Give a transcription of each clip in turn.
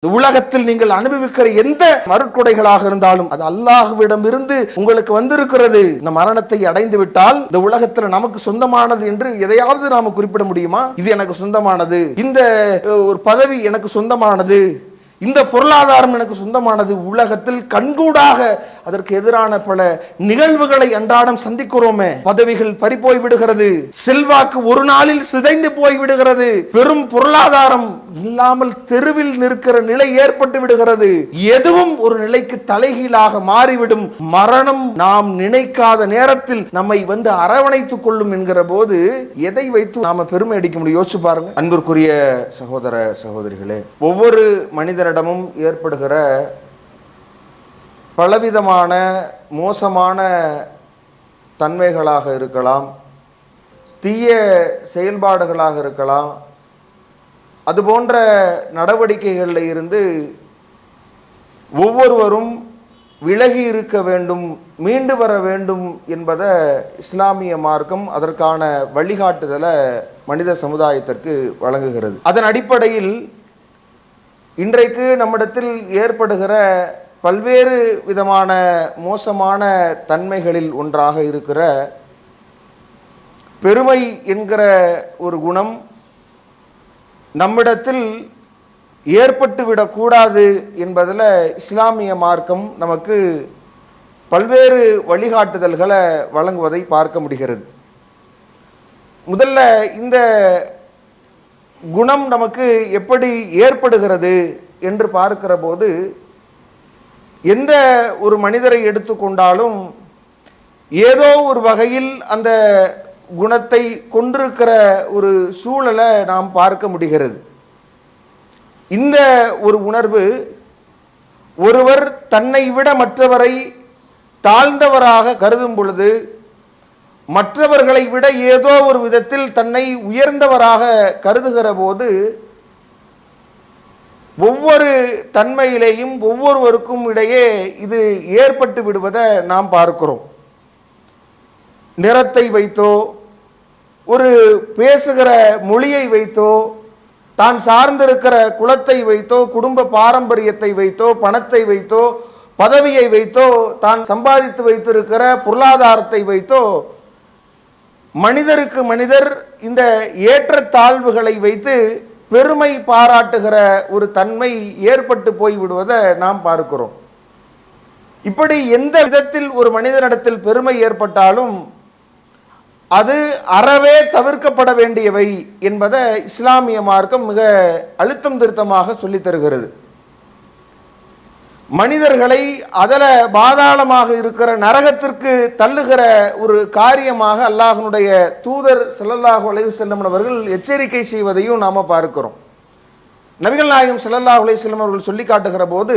உலகத்தில் நீங்கள் அனுபவிக்கிற எந்த மருட்கொடைகளாக இருந்தாலும் அது அல்லாஹ்விடம் இருந்து உங்களுக்கு வந்திருக்கிறது. இந்த மரணத்தை அடைந்து விட்டால் இந்த உலகத்தில் நமக்கு சொந்தமானது என்று எதையாவது நாம குறிப்பிட முடியுமா? இது எனக்கு சொந்தமானது, இந்த ஒரு பதவி எனக்கு சொந்தமானது, இந்த பொருளாதாரம் எனக்கு சொந்தமானது. உலகத்தில் கண்கூடாக அதற்கு எதிரான பல நிகழ்வுகளை அன்றாடம் சந்திக்கிறோமே. பதவிகள் பறிபோய் விடுகிறது, செல்வாக்கு ஒரு நாளில் சிதைந்து போய் விடுகிறது, பெரும் பொருளாதாரம் இல்லாமல் தெருவில் நிற்கிற நிலை ஏற்பட்டு விடுகிறது. எதுவும் ஒரு நிலைக்கு தலைகீழாக மாறிவிடும். மரணம் நாம் நினைக்காத நேரத்தில் நம்மை வந்து அரவணைத்துக் கொள்ளும் என்கிற போது எதை வைத்து நாம பெருமை அடிக்க முடியும்? யோசிச்சு பாருங்க. அன்பிற்குரிய சகோதர சகோதரிகளே, ஒவ்வொரு மனிதனிடமும் ஏற்படுகிற பலவிதமான மோசமான தன்மைகளாக இருக்கலாம், தீய செயல்பாடுகளாக இருக்கலாம், அதுபோன்ற நடவடிக்கைகளில் இருந்து ஒவ்வொருவரும் விலகி இருக்க வேண்டும், மீண்டு வர வேண்டும் என்பதை இஸ்லாமிய மார்க்கம் அதற்கான வழிகாட்டுதலை மனித சமுதாயத்திற்கு வழங்குகிறது. அதன் அடிப்படையில் இன்றைக்கு நம்மிடத்தில் ஏற்படுகிற பல்வேறு விதமான மோசமான தன்மைகளில் ஒன்றாக இருக்கிற பெருமை என்கிற ஒரு குணம் நம்மிடத்தில் ஏற்பட்டு விடக்கூடாது என்பதில் இஸ்லாமிய மார்க்கம் நமக்கு பல்வேறு வழிகாட்டுதல்களை வழங்குவதை பார்க்க முடிகிறது. முதல்ல இந்த குணம் நமக்கு எப்படி ஏற்படுகிறது என்று பார்க்கிற போது, எந்த ஒரு மனிதரை எடுத்துக்கொண்டாலும் ஏதோ ஒரு வகையில் அந்த குணத்தை கொண்டிருக்கிற ஒரு சூழலை நாம் பார்க்க முடிகிறது. இந்த ஒரு உணர்வு, ஒருவர் தன்னை விட மற்றவரை தாழ்ந்தவராக கருதும் பொழுது, மற்றவர்களை விட ஏதோ ஒரு விதத்தில் தன்னை உயர்ந்தவராக கருதுகிற போது, ஒவ்வொரு தன்மையிலேயும் ஒவ்வொருவருக்கும் இடையே இது ஏற்பட்டு விடுவதை நாம் பார்க்கிறோம். நிறத்தை வைத்தோ, ஒரு பேசுகிற மொழியை வைத்தோ, தான் சார்ந்திருக்கிற குலத்தை வைத்தோ, குடும்ப பாரம்பரியத்தை வைத்தோ, பணத்தை வைத்தோ, பதவியை வைத்தோ, தான் சம்பாதித்து வைத்திருக்கிற பொருளாதாரத்தை வைத்தோ, மனிதருக்கு மனிதர் இந்த ஏற்றத்தாழ்வுகளை வைத்து பெருமை பாராட்டுகிற ஒரு தன்மை ஏற்பட்டு போய்விடுவதை நாம் பார்க்கிறோம். இப்படி எந்த விதத்தில் ஒரு மனிதனிடத்தில் பெருமை ஏற்பட்டாலும் அது அறவே தவிர்க்கப்பட வேண்டியவை என்பதை இஸ்லாமிய மார்க்கம் மிக அழுத்தம் திருத்தமாக சொல்லித் தருகிறது. மனிதர்களை அதல பாதாளமாக இருக்கிற நரகத்திற்கு தள்ளுகிற ஒரு காரியமாக அல்லாஹ்வுடைய தூதர் ஸல்லல்லாஹு அலைஹி வஸல்லம் அவர்கள் எச்சரிக்கை செய்வதையும் நாம பார்க்கிறோம். நபிகள் நாயகம் ஸல்லல்லாஹு அலைஹி வஸல்லம் அவர்கள் சொல்லி காட்டுகிற போது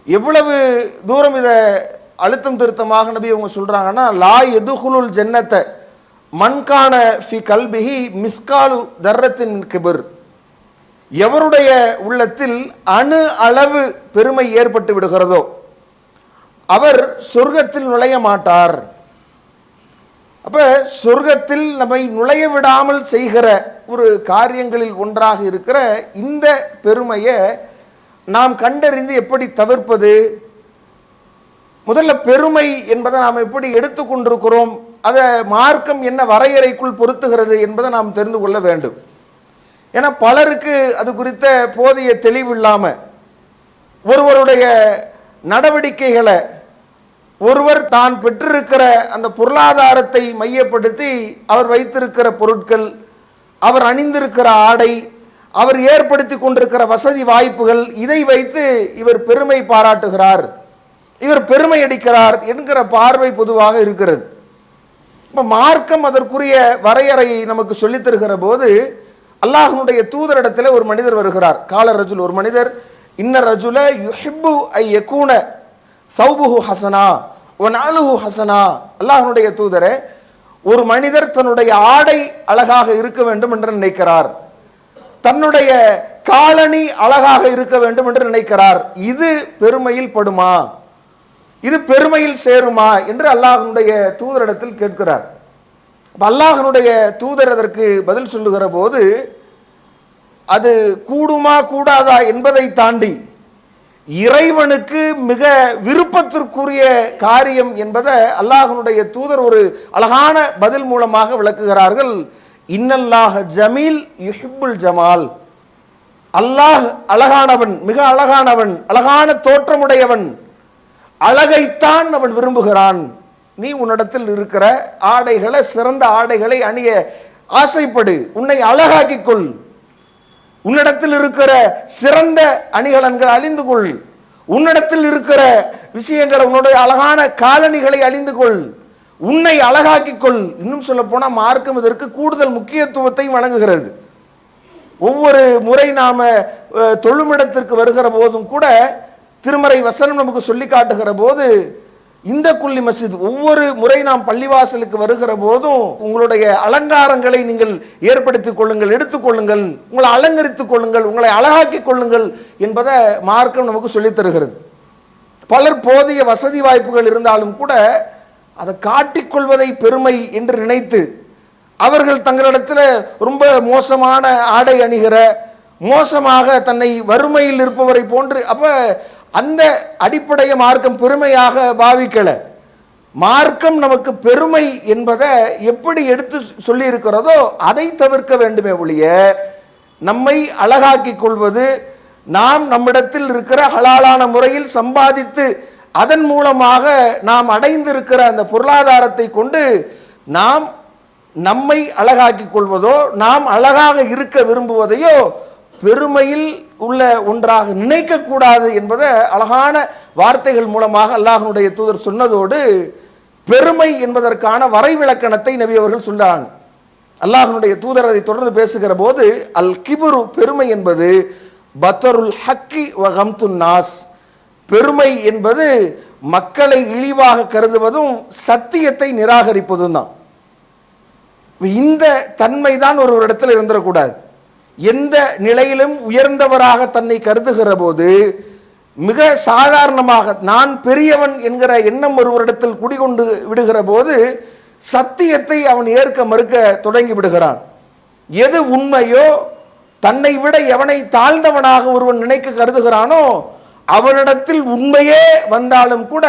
எவ்வளவு தூரம் இதை அழுத்தம் திருத்தமாக நபி அவங்க சொல்றாங்கன்னா, லா யதுகுலுல் ஜன்னத மன்கான ஃபி கல்பிஹி மிஸ்காலு தர்ரத்தின் கிபர். எவருடைய உள்ளத்தில் அணு அளவு பெருமை ஏற்பட்டு விடுகிறதோ அவர் சொர்க்கத்தில் நுழைய மாட்டார். அப்ப சொர்க்கத்தில் நம்மை நுழைய விடாமல் செய்கிற ஒரு காரியங்களில் ஒன்றாக இருக்கிற இந்த பெருமையை நாம் கண்டறிந்து எப்படி தவிர்ப்பது? முதல்ல பெருமை என்பதை நாம் எப்படி எடுத்துக்கொண்டிருக்கிறோம், அதை மார்க்கம் என்ன வரையறைக்குள் பொருத்துகிறது என்பதை நாம் தெரிந்து கொள்ள வேண்டும். ஏன்னா பலருக்கு அது குறித்த போதிய தெளிவு இல்லாம ஒருவருடைய நடவடிக்கைகளை, ஒருவர் தான் பெற்றிருக்கிற அந்த பொருளாதாரத்தை மையப்படுத்தி அவர் வைத்திருக்கிற பொருட்கள், அவர் அணிந்திருக்கிற ஆடை, அவர் ஏற்படுத்தி கொண்டிருக்கிற வசதி வாய்ப்புகள், இதை வைத்து இவர் பெருமை பாராட்டுகிறார், இவர் பெருமை அடிக்கிறார் என்கிற பார்வை பொதுவாக இருக்கிறது. இப்ப மார்க்கம் அதற்குரிய வரையறையை நமக்கு சொல்லித் தருகிற போது, அல்லாஹ்வுடைய தூதரிடத்தில் ஒரு மனிதர் வருகிறார். கால ரஜுல், ஒரு மனிதர், இன்ன ரஜுல யுஹிப்பு ஐ யகூன சௌபுஹு ஹசனா வ நஅலுஹு ஹசனா. அல்லாஹ்வுடைய தூதரே, ஒரு மனிதர் தன்னுடைய ஆடை அழகாக இருக்க வேண்டும் என்று நினைக்கிறார், தன்னுடைய காலணி அழகாக இருக்க வேண்டும் என்று நினைக்கிறார். இது பெருமையில் படுமா, இது பெருமையில் சேருமா என்று அல்லாஹ்வுடைய தூதரிடத்தில் கேட்கிறார். அல்லாஹ்வுடைய தூதர் அதற்கு பதில் சொல்லுகிற போது, அது கூடுமா கூடாதா என்பதை தாண்டி இறைவனுக்கு மிக விருப்பத்திற்குரிய காரியம் என்பதை அல்லாஹ்வுடைய தூதர் ஒரு அழகான பதில் மூலமாக விளக்குகிறார்கள். இன்னல்லாஹ ஜமீல் யுஹிப்புல் ஜமால். அல்லாஹ் அழகானவன், மிக அழகானவன், அழகான தோற்றமுடையவன், அழகைத்தான் அவன் விரும்புகிறான். நீ உன்னிடத்தில் இருக்கிற ஆடைகளை, சிறந்த ஆடைகளை அணிய ஆசைப்படு, உன்னை அழகாக்கிக் கொள். உன்னிடத்தில் இருக்கிற சிறந்த அணிகலன்கள் அணிந்து கொள். உன்னிடத்தில் இருக்கிற விஷயங்களை, உன்னுடைய அழகான காலணிகளை அணிந்து கொள், உன்னை அழகாக்கிக் கொள். இன்னும் சொல்ல போனா மார்க்கம் இதற்கு கூடுதல் முக்கியத்துவத்தை வழங்குகிறது. ஒவ்வொரு முறை நாம தொழுமிடத்திற்கு வருகிற போதும் கூட திருமறை வசனம் நமக்கு சொல்லி காட்டுகிற போது, இந்த குல்லி மஸ்ஜித், ஒவ்வொரு முறை நாம் பள்ளிவாசலுக்கு வருகிற போதும் உங்களுடைய அலங்காரங்களை நீங்கள் ஏற்படுத்திக் கொள்ளுங்கள், எடுத்துக்கொள்ளுங்கள், உங்களை அலங்கரித்துக் கொள்ளுங்கள், உங்களை அழகாக்கிக் கொள்ளுங்கள் என்பதை மார்க்கம் நமக்கு சொல்லித் தருகிறது. பலர் போதிய வசதி வாய்ப்புகள் இருந்தாலும் கூட அதை காட்டிக்கொள்வதை பெருமை என்று நினைத்து அவர்கள் தங்களிடத்தில் ரொம்ப மோசமான ஆடை அணிகிற, மோசமாக தன்னை வறுமையில் இருப்பவரை போன்று, அப்ப அந்த அடிப்படைய மார்க்கம் பெருமையாக பாவிக்கல. மார்க்கம் நமக்கு பெருமை என்பதை எப்படி எடுத்து சொல்லி இருக்கிறதோ அதை தவிர்க்க வேண்டுமே ஒழிய, நம்மை அழகாக்கிக் கொள்வது, நாம் நம்மிடத்தில் இருக்கிற ஹலாலான முறையில் சம்பாதித்து அதன் மூலமாக நாம் அடைந்திருக்கிற அந்த பொருளாதாரத்தை கொண்டு நாம் நம்மை அழகாக்கிக் கொள்வதோ, நாம் அழகாக இருக்க விரும்புவதையோ பெருமையில் உள்ள ஒன்றாக நினைக்க கூடாது என்பதை அழகான வார்த்தைகள் மூலமாக அல்லாஹ்வுடைய தூதர் சொன்னதோடு, பெருமை என்பதற்கான வரைவிலக்கணத்தை நபி அவர்கள் சொல்றாங்க. அல்லாஹ்வுடைய தூதர் அதை தொடர்ந்து பேசுகிற போது, அல் கிபுரு, பெருமை என்பது பத்தருல் ஹக்கி வ கம்துன் நாஸ், பெருமை என்பது மக்களை இழிவாக கருதுவதும் சத்தியத்தை நிராகரிப்பதும் தான். இந்த தன்மை தான் ஒரு இடத்துல இருந்துடக்கூடாது. எந்த நிலையிலும் உயர்ந்தவராக தன்னை கருதுகிற போது மிக சாதாரணமாக நான் பெரியவன் என்கிற எண்ணம் ஒருவரிடத்தில் குடிகொண்டு விடுகிற போது சத்தியத்தை அவன் ஏற்க மறுக்க தொடங்கி விடுகிறான். எது உண்மையோ, தன்னை விட எவனை தாழ்ந்தவனாக ஒருவன் நினைக்க கருதுகிறானோ அவனிடத்தில் உண்மையே வந்தாலும் கூட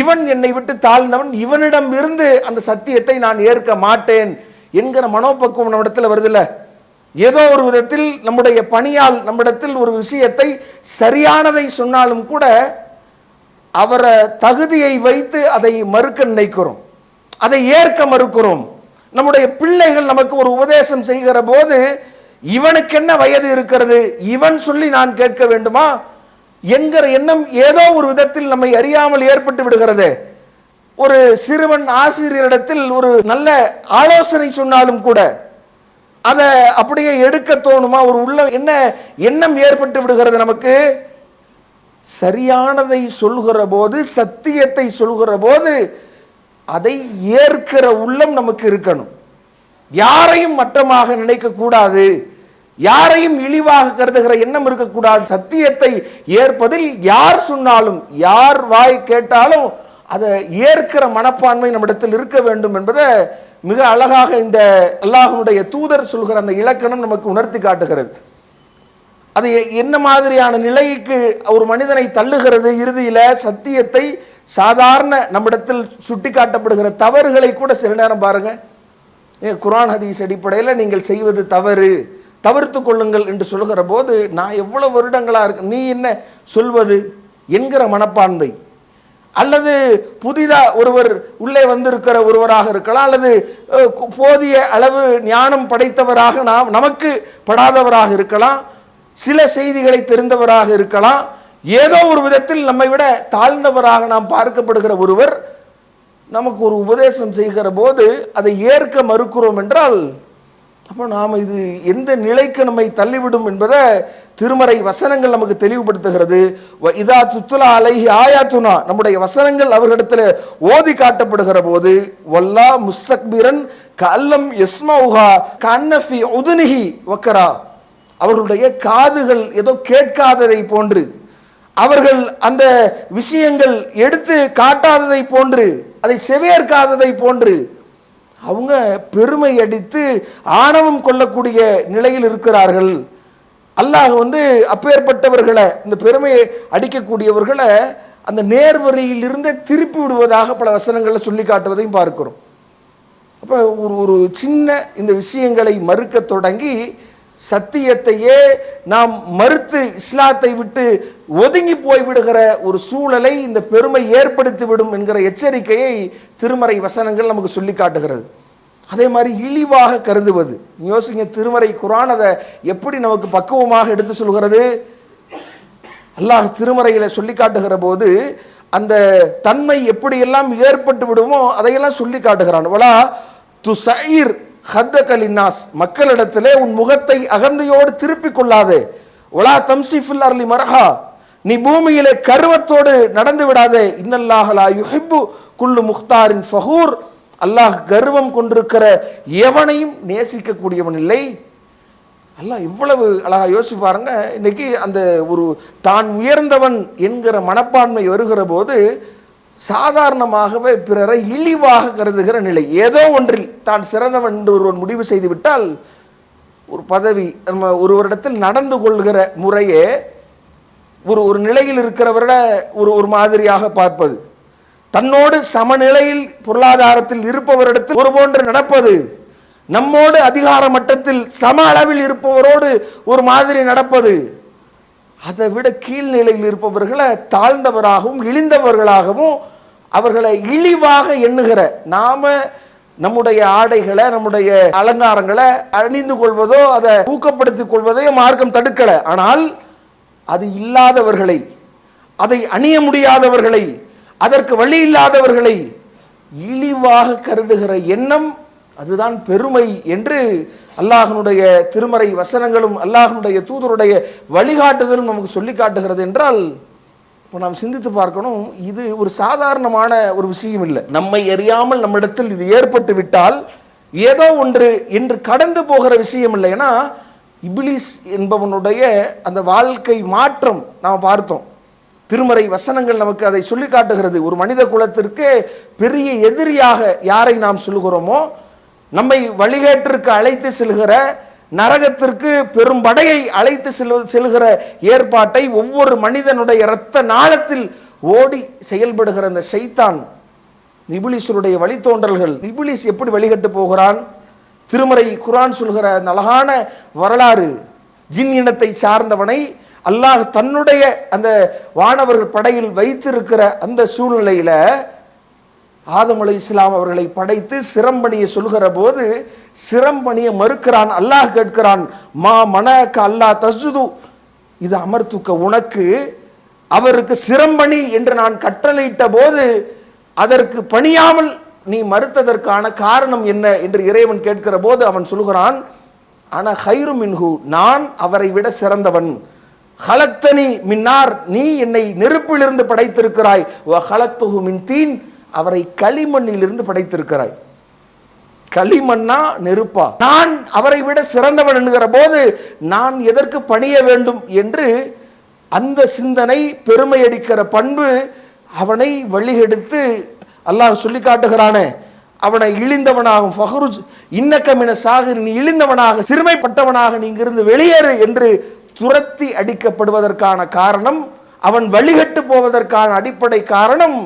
இவன் என்னை விட்டு தாழ்ந்தவன், இவனிடம் இருந்து அந்த சத்தியத்தை நான் ஏற்க மாட்டேன் என்கிற மனோபக்குவம் நம்மிடத்தில் வருதில்ல. ஏதோ ஒரு விதத்தில் நம்முடைய பணியால் நம்மிடத்தில் ஒரு விஷயத்தை சரியானதை சொன்னாலும் கூட அவரை தகுதியை வைத்து அதை மறுக்க நினைக்கிறோம், அதை ஏற்க மறுக்கிறோம். நம்முடைய பிள்ளைகள் நமக்கு ஒரு உபதேசம் செய்கிற போது இவனுக்கு என்ன வயது இருக்கிறது, இவன் சொல்லி நான் கேட்க வேண்டுமா என்கிற எண்ணம் ஏதோ ஒரு விதத்தில் நம்மை அறியாமல் ஏற்பட்டு விடுகிறது. ஒரு சிறுவன் ஆசிரியரிடத்தில் ஒரு நல்ல ஆலோசனை சொன்னாலும் கூட அதை அப்படியே எடுக்க தோணுமா? ஒரு உள்ள என்ன எண்ணம் ஏற்பட்டு விடுகிறது நமக்கு? சரியானதை சொல்கிற போது, சத்தியத்தை சொல்கிற போது அதை ஏற்கிற உள்ளம் நமக்கு இருக்கணும். யாரையும் மட்டமாக நினைக்க கூடாது, யாரையும் இழிவாக கருதுகிற எண்ணம் இருக்கக்கூடாது. சத்தியத்தை ஏற்பதில் யார் சொன்னாலும், யார் வாய் கேட்டாலும் அதை ஏற்கிற மனப்பான்மை நம்மிடத்தில் இருக்க வேண்டும் என்பதை மிக அழகாக இந்த அல்லாஹ்வுடைய தூதர் சொல்கிற அந்த இலக்கணம் நமக்கு உணர்த்தி காட்டுகிறது. அது என்ன மாதிரியான நிலைக்கு ஒரு மனிதனை தள்ளுகிறது? இறுதியில சத்தியத்தை, சாதாரண நம்மிடத்தில் சுட்டி காட்டப்படுகிற தவறுகளை கூட சில நேரம் பாருங்க, குர்ஆன் ஹதீஸ் அடிப்படையில் நீங்கள் செய்வது தவறு, தவிர்த்து கொள்ளுங்கள் என்று சொல்கிற போது நான் எவ்வளவு வருடங்களா இருக்கு, நீ என்ன சொல்வது என்கிற மனப்பான்மை, அல்லது புதிதா ஒருவர் உள்ளே வந்திருக்கிற ஒருவராக இருக்கலாம், அல்லது போதிய அளவு ஞானம் படைத்தவராக நமக்கு படாதவராக இருக்கலாம், சில செய்திகளை தெரிந்தவராக இருக்கலாம், ஏதோ ஒரு விதத்தில் நம்மை விட தாழ்ந்தவராக நாம் பார்க்கப்படுகிற ஒருவர் நமக்கு ஒரு உபதேசம் செய்கிற போது அதை ஏற்க மறுக்கிறோம் என்றால் அப்போ நாம் இது எந்த நிலைக்கு நம்மை தள்ளிவிடும் என்பதை திருமறை வசனங்கள் நமக்கு தெளிவுபடுத்துகிறது. இதா துத்துலா அலைஹி ஆயாத்துனா, நம்முடைய வசனங்கள் அவர்களிடத்தில் ஓதி காட்டப்படுகிற போது வல்லா முஸ்தக்பிரன் கல்லம் யஸ்மௌஹா கன்னஃபி உதுனிஹி வக்கரா, அவர்களுடைய காதுகள் ஏதோ கேட்காததை போன்று, அவர்கள் அந்த விஷயங்கள் எடுத்து காட்டாததை போன்று, அதை செவியேற்காததை போன்று அவங்க பெருமை அடித்து ஆணவம் கொள்ளக்கூடிய நிலையில் இருக்கிறார்கள். அல்லாஹ் அப்பேற்பட்டவர்களை, இந்த பெருமையை அடிக்கக்கூடியவர்களை அந்த நேர்வழியில் இருந்தே திருப்பி விடுவதாக பல வசனங்களை சொல்லி காட்டுவதையும் பார்க்கிறோம். அப்போ ஒரு சின்ன இந்த விஷயங்களை மறுக்க தொடங்கி சத்தியத்தையே நாம் மறுத்து இஸ்லாத்தை விட்டு ஒதுங்கி போய்விடுகிற ஒரு சூழலை இந்த பெருமை ஏற்படுத்தி விடும் என்கிற எச்சரிக்கையை திருமறை வசனங்கள் நமக்கு சொல்லி காட்டுகிறது. அதே மாதிரி இழிவாக கருதுவது, யோசிங்க, திருமறை குர்ஆன் அதை எப்படி நமக்கு பக்குவமாக எடுத்து சொல்கிறது. அல்லாஹ் திருமறையில சொல்லி காட்டுகிற போது அந்த தன்மை எப்படியெல்லாம் ஏற்பட்டு விடுமோ அதையெல்லாம் சொல்லி காட்டுகிறான். வலா துஸைர் ஹத்தகலின்னாஸ், மக்களிடத்திலே உன் முகத்தை அகந்தையோடு திருப்பிக் கொள்ளாதே. வலா தம்சிஃபில் அர்லி மர்ஹா, நீ பூமியிலே கர்வத்தோடு நடந்து விடாதே. இன்னல்லாஹ லா யுஹிப்பு குல்லு முக்தாரின் ஃபஹூர், அல்லாஹ் கர்வம் கொண்டிருக்கிற எவனையும் நேசிக்க கூடியவன் இல்லை. அல்லாஹ் இவ்வளவு அழகா யோசிச்சு பாருங்க. இன்னைக்கு அந்த ஒரு தான் உயர்ந்தவன் என்கிற மனப்பான்மை வருகிற போது சாதாரணமாகவே பிறரை இழிவாக கருதுகிற நிலை. ஏதோ ஒன்றில் தான் சிறந்தவன் என்று ஒருவன் முடிவு செய்து விட்டால், ஒரு பதவி, நம்ம ஒருவரிடத்தில் நடந்து கொள்கிற முறையே ஒரு நிலையில் இருக்கிறவரை ஒரு மாதிரியாக பார்ப்பது, தன்னோடு சமநிலையில் பொருளாதாரத்தில் இருப்பவரிடத்தில் ஒரு போன்று நடப்பது, நம்மோடு அதிகார மட்டத்தில் சம அளவில் இருப்பவரோடு ஒரு மாதிரி நடப்பது, அதை விட கீழ்நிலையில் இருப்பவர்களை தாழ்ந்தவராகவும் இழிந்தவர்களாகவும் அவர்களை இழிவாக எண்ணுகிற, நாம நம்முடைய ஆடைகளை நம்முடைய அலங்காரங்களை அணிந்து கொள்வதோ அதை ஊக்கப்படுத்திக் கொள்வதோ மார்க்கம் தடுக்கல. ஆனால் அது இல்லாதவர்களை, அதை அணிய முடியாதவர்களை, அதற்கு வழி இல்லாதவர்களை இழிவாக கருதுகிற எண்ணம் அதுதான் பெருமை என்று அல்லாஹ்வுடைய திருமறை வசனங்களும் அல்லாஹ்வுடைய தூதருடைய வழிகாட்டுதலும் நமக்கு சொல்லி காட்டுகிறது. என்றால் இப்போ நாம் சிந்தித்து பார்க்கணும், இது ஒரு சாதாரணமான ஒரு விஷயம் இல்லை. நம்மை அறியாமல் நம்மிடத்தில் இது ஏற்பட்டு விட்டால் ஏதோ ஒன்று என்று கடந்து போகிற விஷயம் இல்லை. ஏன்னா இப்லீஸ் என்பவனுடைய அந்த வாழ்க்கை மாற்றம் நாம் பார்த்தோம். திருமறை வசனங்கள் நமக்கு அதை சொல்லி காட்டுகிறது. ஒரு மனித குலத்திற்கு பெரிய எதிரியாக யாரை நாம் சொல்கிறோமோ, நம்மை வழிகேட்டிற்கு அழைத்து செல்கிற, நரகத்திற்கு பெரும் படையை அழைத்து செல்கிற ஏற்பாட்டை ஒவ்வொரு மனிதனுடைய இரத்த நாளத்தில் ஓடி செயல்படுகிற அந்த ஷைத்தான், இப்லீஸுடைய வழித்தோன்றல்கள். இப்லீஸ் எப்படி வழிகட்டு போகிறான்? திருமறை குர்ஆன் சொல்கிற அந்த அழகான வரலாறு, ஜின் இனத்தை சார்ந்தவனை அல்லாஹ் தன்னுடைய அந்த வானவர்கள் படையில் வைத்திருக்கிற அந்த சூழ்நிலையில ஆதம் அலைஹிஸ்ஸலாம் அவர்களை படைத்து சிரம்பணியை சொல்கிற போது சிரம்பணியை மறுக்கிறான். அல்லாஹ் கேட்கிறான், மா மனக அல்லாஹ் தஸ்ஜுது, இது அமர்த்துக்க, உனக்கு அவருக்கு சிரம்பணி என்று நான் கட்டளையிட்ட போது அதற்கு பணியாமல் நீ மறுத்ததற்கான காரணம் என்ன என்று இறைவன் கேட்கிற போது அவன் சொல்கிறான், ஆனா ஹைரு மின்ஹு, நான் அவரை விட சிறந்தவன். ஹலக்தனி மின்னார், நீ என்னை நெருப்பிலிருந்து படைத்திருக்கிறாய். வ ஹலக்துஹு மின் தீன், அவரை களிமண்ணிலிருந்து படைத்திருக்கிறாய். களிமண்ணா நெருப்பா? நான் அவரை விட சிறந்தவன் என்கிற போது நான் எதற்கு பணிய வேண்டும் என்று அந்த சிந்தனை, பெருமை அடிக்கிற பண்பு அவனை வழிகெடுத்து அல்லாஹ் சொல்லி காட்டுகிறானே, அவனை இழிந்தவனாகும். ஃபஹ்ருஜ் இன்னக மின சாகிர், நீ இழிந்தவனாக சிறுமைப்பட்டவனாக நீ இங்கிருந்து வெளியேறு என்று துரத்தி அடிக்கப்படுவதற்கான காரணம், அவன் வழிகட்டு போவதற்கான அடிப்படை காரணம்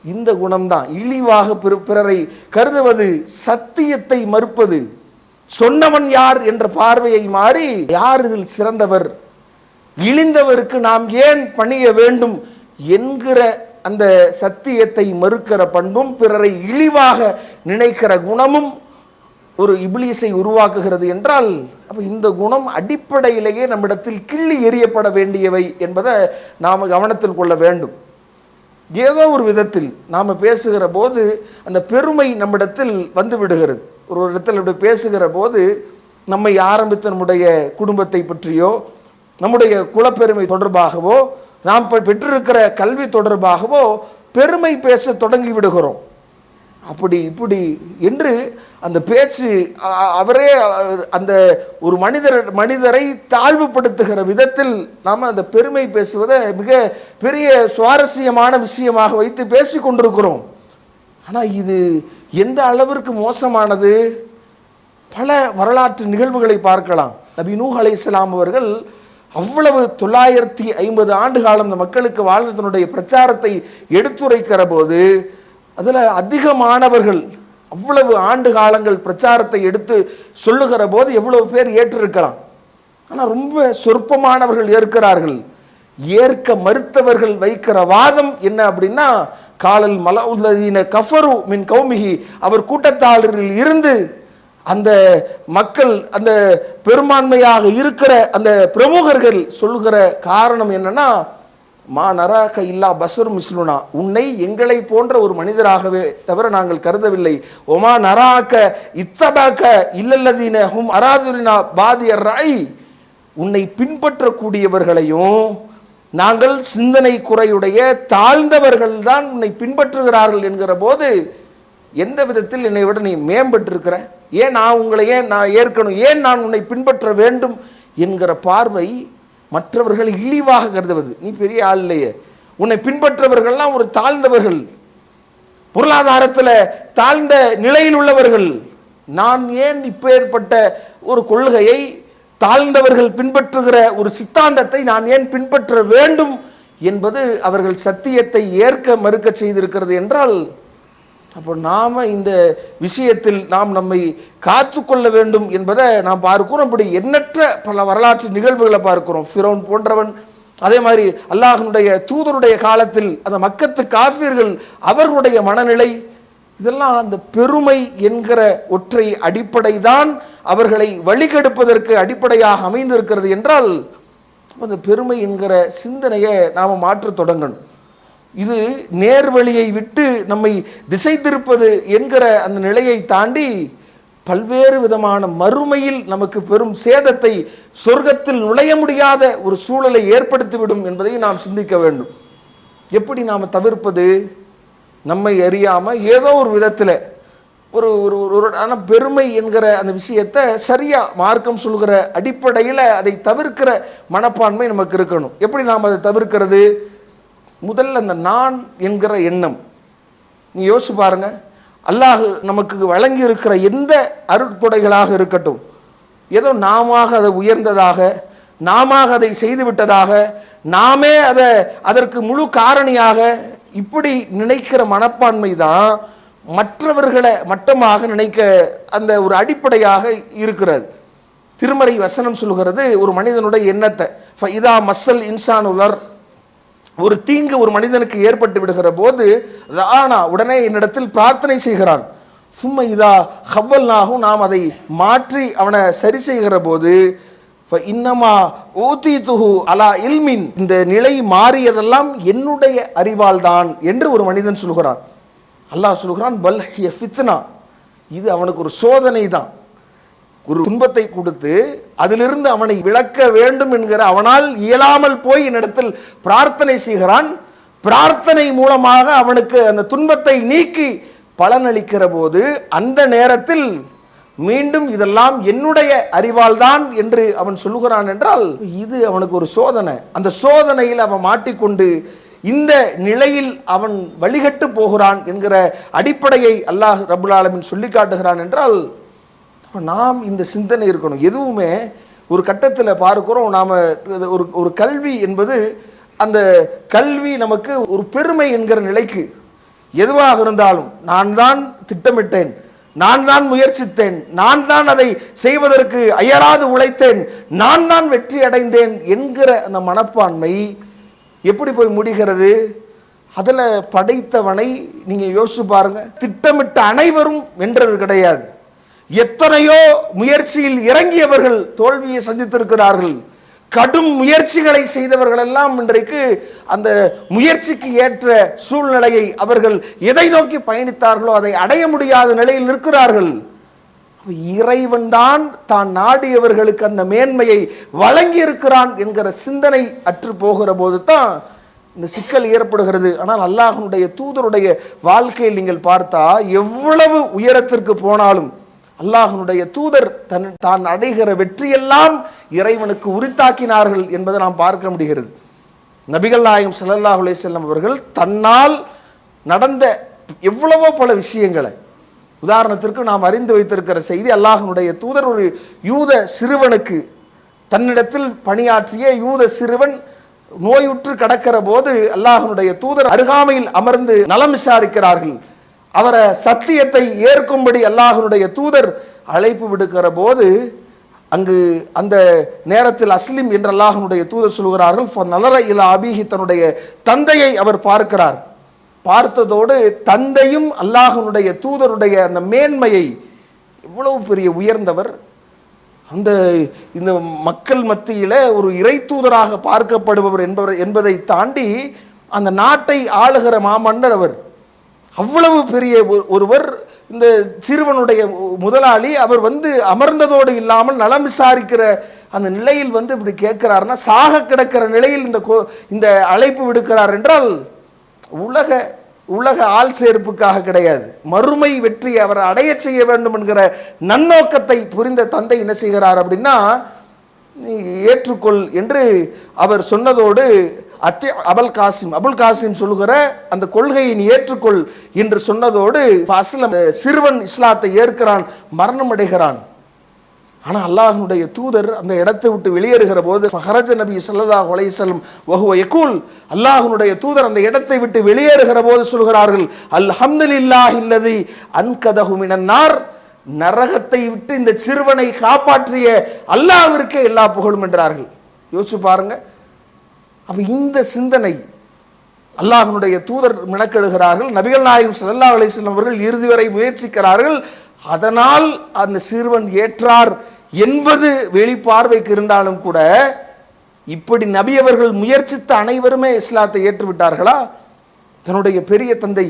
இந்த குணம்தான். இழிவாக பிறரை கருதுவது, சத்தியத்தை மறுப்பது, சொன்னவன் யார் என்ற பார்வையை மாறி யார் இதில் சிறந்தவர், இழிந்தவருக்கு நாம் ஏன் பணிய வேண்டும் என்கிற அந்த சத்தியத்தை மறுக்கிற பண்பும் பிறரை இழிவாக நினைக்கிற குணமும் ஒரு இப்லீஸை உருவாக்குகிறது. என்றால் அப்ப இந்த குணம் அடிப்படையிலேயே நம்மிடத்தில் கிள்ளி எறியப்பட வேண்டியவை என்பதை நாம் கவனத்தில் கொள்ள வேண்டும். ஏதோ ஒரு விதத்தில் நாம் பேசுகிற போது அந்த பெருமை நம்மிடத்தில் வந்து விடுகிறது. ஒரு இடத்தில் இப்படி பேசுகிற போது நம்மை ஆரம்பித்த நம்முடைய குடும்பத்தை பற்றியோ, நம்முடைய குலப்பெருமை தொடர்பாகவோ, நாம் பெற்றிருக்கிற கல்வி தொடர்பாகவோ பெருமை பேச தொடங்கி விடுகிறோம். அப்படி இப்படி என்று அந்த பேச்சு அவரே அந்த ஒரு மனிதரை தாழ்வுபடுத்துகிற விதத்தில் நாம் அந்த பெருமை பேசுவதை மிக பெரிய சுவாரஸ்யமான விஷயமாக வைத்து பேசிக் கொண்டிருக்கிறோம். ஆனால் இது எந்த அளவிற்கு மோசமானது? பல வரலாற்று நிகழ்வுகளை பார்க்கலாம். நபி நூஹ் அலைஹிஸ்ஸலாம் அவர்கள் அவ்வளவு 950 ஆண்டு காலம் இந்த மக்களுக்கு வாழ்ந்ததனுடைய பிரச்சாரத்தை எடுத்துரைக்கிற போது அதுல அதிகமானவர்கள் அவ்வளவு ஆண்டு காலங்கள் பிரச்சாரத்தை எடுத்து சொல்லுகிற போது எவ்வளவு பேர் ஏற்றிருக்கலாம். ஆனா ரொம்ப சொற்பமானவர்கள் ஏற்கிறார்கள். ஏற்க மறுத்தவர்கள் வைக்கிற வாதம் என்ன அப்படின்னா, காலல் மலஉல்லதீன கஃபரு மின் கௌமிஹி, அவர் கூட்டத்தாரில் இருந்து அந்த மக்கள், அந்த பெரும்பான்மையாக இருக்கிற அந்த பிரமுகர்கள் சொல்லுகிற காரணம் என்னன்னா, மா நராக இல்லா பஸ்வர் மிஸ்லுனா, உன்னை எங்களை போன்ற ஒரு மனிதராகவே தவிர நாங்கள் கருதவில்லை. ஒமா நராக இத்தபாக்க இல்லல்லதீன ஹும் அராதுரினா பாதியர் ராய், உன்னை பின்பற்றக்கூடியவர்களையும் நாங்கள் சிந்தனை குறையுடைய தாழ்ந்தவர்கள் தான் உன்னை பின்பற்றுகிறார்கள் என்கிற போது, எந்த விதத்தில் என்னை விட நீ மேம்பட்டிருக்கிற, ஏன் நான் உங்களை நான் ஏற்கணும், ஏன் நான் உன்னை பின்பற்ற வேண்டும் என்கிற பார்வை மற்றவர்களை இழிவாக கருதுவது. நீ பெரிய ஆள் இல்லையே, உன்னை பின்பற்றவர்கள்லாம் ஒரு தாழ்ந்தவர்கள், பொருளாதாரத்தில் தாழ்ந்த நிலையில் உள்ளவர்கள், நான் ஏன் இப்பேற்பட்ட ஒரு கொள்கையை, தாழ்ந்தவர்கள் பின்பற்றுகிற ஒரு சித்தாந்தத்தை நான் ஏன் பின்பற்ற வேண்டும் என்பது அவர்கள் சத்தியத்தை ஏற்க மறுக்க செய்திருக்கிறது என்றால், அப்போ நாம இந்த விஷயத்தில் நாம் நம்மை காத்து கொள்ள வேண்டும் என்பதை நாம் பார்க்கிறோம். அப்படி எண்ணற்ற பல வரலாற்று நிகழ்வுகளை பார்க்கிறோம். ஃபிரௌன் போன்றவன், அதே மாதிரி அல்லாஹ்வுடைய தூதருடைய காலத்தில் அந்த மக்கத்து காஃபிர்கள் அவர்களுடைய மனநிலை, இதெல்லாம் அந்த பெருமை என்கிற ஒற்றை அடிப்படை தான் அவர்களை வழிகெடுப்பதற்கு அடிப்படையாக அமைந்திருக்கிறது என்றால், அந்த பெருமை என்கிற சிந்தனையை நாம் மாற்ற தொடங்கணும். இது நேர்வழியை விட்டு நம்மை திசை திருப்பது என்கிற அந்த நிலையை தாண்டி பல்வேறு விதமான மறுமையில் நமக்கு பெரும் சேதத்தை, சொர்க்கத்தில் நுழைய முடியாத ஒரு சூழலை ஏற்படுத்திவிடும் என்பதை நாம் சிந்திக்க வேண்டும். எப்படி நாம் தவிர்ப்பது? நம்மை அறியாம ஏதோ ஒரு விதத்தில் ஒரு பெருமை என்கிற அந்த விஷயத்தை சரியா மார்க்கம் சொல்கிற அடிப்படையில் அதை தவிர்க்கிற மனப்பான்மை நமக்கு இருக்கணும். எப்படி நாம் அதை தவிர்க்கிறது? முதல்ல அந்த நான் என்கிற எண்ணம், நீ யோசிச்சு பாருங்க. அல்லாஹ் நமக்கு வழங்கி இருக்கிற எந்த அருட்கொடைகளாக இருக்கட்டும், ஏதோ நாம அதை உயர்ந்ததாக, நாம அதை செய்து விட்டதாக, நாமே அதற்கு முழு காரணியாக இப்படி நினைக்கிற மனப்பான்மை தான் மற்றவர்களை மட்டமாக நினைக்க அந்த ஒரு அடிப்படையாக இருக்கிறது. திருமறை வசனம் சொல்கிறது ஒரு மனிதனுடைய எண்ணத்தை, இதா மஸ்ஸல் இன்சான் உலர், ஒரு தீங்கு ஒரு மனிதனுக்கு ஏற்பட்டு விடுகிற போது உடனே என்னிடத்தில் பிரார்த்தனை செய்கிறான். சும்மா இதா ஹவ்வல்னாகும், நாம் அதை மாற்றி அவனை சரி செய்கிற போது இன்னமா ஊதிதுஹு அலா இல்மின், இந்த நிலை மாறியதெல்லாம் என்னுடைய அறிவால் தான் என்று ஒரு மனிதன் சொல்கிறான். அல்லாஹ் சொல்கிறான் பல் ஹிய ஃபித்னா, இது அவனுக்கு ஒரு சோதனை தான். ஒரு துன்பத்தை கொடுத்து அதிலிருந்து அவனை விளக்க வேண்டும் என்கிற அவனால் இயலாமல் போய் என்னிடத்தில் பிரார்த்தனை செய்கிறான். பிரார்த்தனை மூலமாக அவனுக்கு அந்த துன்பத்தை நீக்கி பலனளிக்கிற போது அந்த நேரத்தில் மீண்டும் இதெல்லாம் என்னுடைய அறிவால் தான் என்று அவன் சொல்லுகிறான் என்றால், இது அவனுக்கு ஒரு சோதனை. அந்த சோதனையில் அவன் மாட்டிக்கொண்டு இந்த நிலையில் அவன் வழிகட்டு போகிறான் என்கிற அடிப்படையை அல்லாஹ் ரப்புல் ஆலமீன் சொல்லி காட்டுகிறான் என்றால், நாம் இந்த சிந்தனை இருக்கணும். எதுவுமே ஒரு கட்டத்தில் பார்க்கிறோம், நாம் ஒரு கல்வி என்பது, அந்த கல்வி நமக்கு ஒரு பெருமை என்கிற நிலைக்கு, எதுவாக இருந்தாலும் நான் தான் திட்டமிட்டேன், நான் தான் முயற்சித்தேன், நான் தான் அதை செய்வதற்கு அயராது உழைத்தேன், நான் தான் வெற்றி அடைந்தேன் என்கிற அந்த மனப்பான்மை எப்படி போய் முடிகிறது? அதில் படைத்தவனை நீங்க யோசிச்சு பாருங்க. திட்டமிட்ட அனைவரும் வென்றது கிடையாது. எத்தனையோ முயற்சியில் இறங்கியவர்கள் தோல்வியை சந்தித்திருக்கிறார்கள். கடும் முயற்சிகளை செய்தவர்கள் எல்லாம் இன்றைக்கு அந்த முயற்சிக்கு ஏற்ற சூழ்நிலையை அவர்கள் எதை நோக்கி பயணித்தார்களோ அதை அடைய முடியாத நிலையில் நிற்கிறார்கள். இறைவன் தான் நாடியவர்களுக்கு அந்த மேன்மையை வழங்கி இருக்கிறான் என்கிற சிந்தனை அற்று போகிற போது தான் இந்த சிக்கல் ஏற்படுகிறது. ஆனால் அல்லாஹ்வுடைய தூதருடைய வாழ்க்கையில் நீங்கள் பார்த்தா எவ்வளவு உயரத்திற்கு போனாலும் அல்லாஹ்வுடைய தூதர் தான் அடைகிற வெற்றியெல்லாம் இறைவனுக்கு உரித்தாக்கினார்கள் என்பதை நாம் பார்க்க முடிகிறது. நபிகள் நாயகம் ஸல்லல்லாஹு அலைஹி வஸல்லம் அவர்கள் தன்னால் நடந்த எவ்வளவோ பல விஷயங்களை, உதாரணத்திற்கு நாம் அறிந்து வைத்திருக்கிற செய்தி, அல்லாஹ்வுடைய தூதர் ஒரு யூத சிறுவனுக்கு தன்னிடத்தில் பணியாற்றிய யூத சிறுவன் நோயுற்று கடக்கிற போது அல்லாஹ்வுடைய தூதர் அருகாமையில் அமர்ந்து நலம் விசாரிக்கிறார்கள். அவரை சத்தியத்தை ஏற்கும்படி அல்லாஹ்வுடைய தூதர் அழைப்பு விடுக்கிற போது அங்கு அந்த நேரத்தில் அஸ்லிம் என்ற அல்லாஹ்வுடைய தூதர் சொல்கிறார்கள், நலர இலா அபீஹி, தன்னுடைய தந்தையை அவர் பார்க்கிறார். பார்த்ததோடு தந்தையும் அல்லாஹ்வுடைய தூதருடைய அந்த மேன்மையை, எவ்வளவு பெரிய உயர்ந்தவர், அந்த இந்த மக்கள் மத்தியில ஒரு இறை தூதராக பார்க்கப்படுபவர் என்பதை தாண்டி அந்த நாட்டை ஆளுகிற மாமன்னர் அவர். அவ்வளவு பெரிய ஒருவர், இந்த சிறுவனுடைய முதலாளி. அவர் அமர்ந்ததோடு இல்லாமல் நலம் விசாரிக்கிற அந்த நிலையில் இப்படி கேட்கிறாருன்னா, சாக கிடக்கிற நிலையில் இந்த அழைப்பு விடுக்கிறார் என்றால் உலக ஆள் சேர்ப்புக்காக கிடையாது, மறுமை வெற்றி அவரை அடைய செய்ய வேண்டும் என்கிற நன்னோக்கத்தை புரிந்த தந்தை என்ன செய்கிறார் அப்படின்னா, நீ ஏற்றுக்கொள் என்று அவர் சொன்னதோடு அபுல் காசிம் சொல்லுகிற அந்த கொள்கையை நீ ஏற்றுக்கொள் என்று சொன்னதோடு சிறுவன் இஸ்லாத்தை ஏற்கிறான், மரணம் அடைகிறான். ஆனா அல்லாஹ்வுடைய தூதர் அந்த இடத்தை விட்டு வெளியேறுகிற போது ஃபஹரஜ நபி ஸல்லல்லாஹு அலைஹி வஸல்லம் வஹுவ யகூல், அல்லாஹ்வுடைய தூதர் அந்த இடத்தை விட்டு வெளியேறுகிற போது சொல்கிறார்கள், அல்ஹம்துலில்லாஹில்லதி அன்கதஹு மினன் நார், நரகத்தை விட்டு இந்த சிறுவனை காப்பாற்றிய அல்லாஹ்விற்கே எல்லா புகழும் என்றார்கள். யோசிச்சு பாருங்க. அப்ப இந்த சிந்தனை அல்லாஹ்வுடைய தூதர் மினக்கெடுகிறார்கள். நபிகள் நாயகம் ஸல்லல்லாஹு அலைஹி வஸல்லம் அவர்கள் இறுதி வரை முயற்சிக்கிறார்கள். அதனால் அந்த சிறுவன் ஏற்றார் என்பது வெளிப்பார்வைக்கு இருந்தாலும் கூட, இப்படி நபி அவர்கள் முயற்சித்த அனைவருமே இஸ்லாத்தை ஏற்றுவிட்டார்களா? தன்னுடைய பெரிய தந்தை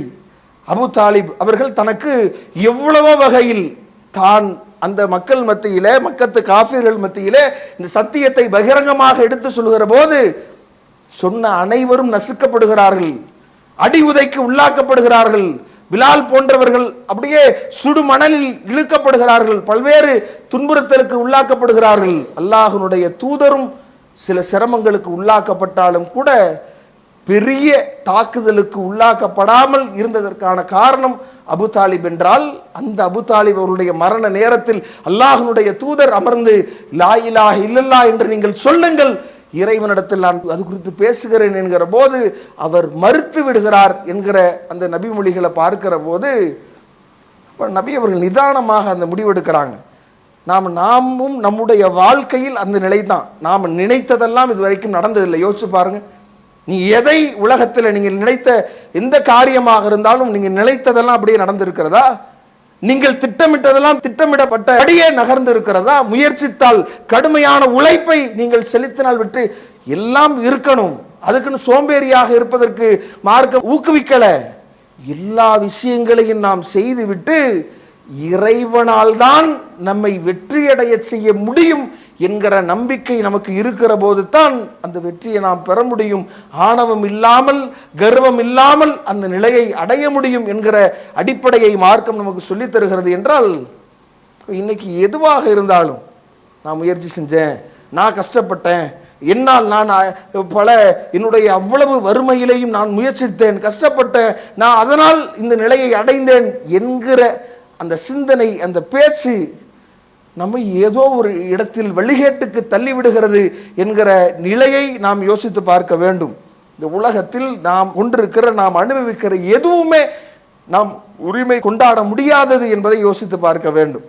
அபு தாலிப் அவர்கள் தனக்கு எவ்வளவோ வகையில் தான் அந்த மக்கள் மத்தியிலே, மக்கத்து காஃபிர்கள் மத்தியிலே இந்த சத்தியத்தை பகிரங்கமாக எடுத்து சொல்லுகிற போது சொன்ன அனைவரும் நசுக்கப்படுகிறார்கள், அடி உதைக்கு உள்ளாக்கப்படுகிறார்கள். பிலால் போன்றவர்கள் அப்படியே சுடு மணலில் இழுக்கப்படுகிறார்கள், பல்வேறு துன்புறுத்தலுக்கு உள்ளாக்கப்படுகிறார்கள். அல்லாஹ்வுடைய தூதரும் சில சிரமங்களுக்கு உள்ளாக்கப்பட்டாலும் கூட பெரிய தாக்குதலுக்கு உள்ளாக்கப்படாமல் இருந்ததற்கான காரணம் அபு தாலிப் என்றால், அந்த அபு தாலிப் அவருடைய மரண நேரத்தில் அல்லாஹ்வுடைய தூதர் அமர்ந்து லா இலாஹ இல்லல்லாஹ் என்று நீங்கள் சொல்லுங்கள், இறைவனிடத்தில் நான் அது குறித்து பேசுகிறேன் என்கிற போது அவர் மறுத்து விடுகிறார் என்கிற அந்த நபி மொழிகளை பார்க்கிற போது நபி அவர்கள் நிதானமாக அந்த முடிவெடுக்கிறாங்க. நாமும் நம்முடைய வாழ்க்கையில் அந்த நிலை தான். நாம் நினைத்ததெல்லாம் இது வரைக்கும் நடந்ததில்லை. யோசிச்சு பாருங்க. நீ எதை உலகத்தில் நீங்கள் நினைத்த எந்த காரியமாக இருந்தாலும் நீங்கள் நினைத்ததெல்லாம் அப்படியே நடந்திருக்கிறதா? நீங்கள் திட்டமிட்டதெல்லாம் திட்டமிடப்பட்ட படியே நகர்ந்து இருக்கிறதா? முயற்சித்தால், கடுமையான உழைப்பை நீங்கள் செலுத்தினால் வெற்றி எல்லாம் இருக்கணும். அதுக்குன்னு சோம்பேறியாக இருப்பதற்கு மார்க்கம் ஊக்குவிக்கல. எல்லா விஷயங்களையும் நாம் செய்துவிட்டு இறைவனால் தான் நம்மை வெற்றியடைய செய்ய முடியும் என்கிற நம்பிக்கை நமக்கு இருக்கிற போது தான் அந்த வெற்றியை நாம் பெற முடியும். ஆணவம் இல்லாமல், கர்வம் இல்லாமல் அந்த நிலையை அடைய முடியும் என்கிற அடிப்படையை மார்க்கம் நமக்கு சொல்லித் தருகிறது என்றால், இன்னைக்கு எதுவாக இருந்தாலும் நான் முயற்சி செஞ்சேன், நான் கஷ்டப்பட்டேன், என்னால் நான் என்னுடைய அவ்வளவு வறுமையிலையும் நான் முயற்சித்தேன், கஷ்டப்பட்டேன், நான் அதனால் இந்த நிலையை அடைந்தேன் என்கிற அந்த சிந்தனை, அந்த பேச்சு நம்மை ஏதோ ஒரு இடத்தில் வழிகேட்டுக்கு தள்ளிவிடுகிறது என்கிற நிலையை நாம் யோசித்து பார்க்க வேண்டும். இந்த உலகத்தில் நாம் கொண்டிருக்கிற, நாம் அனுபவிக்கிற எதுவுமே நாம் உரிமை கொண்டாட முடியாதது என்பதை யோசித்து பார்க்க வேண்டும்.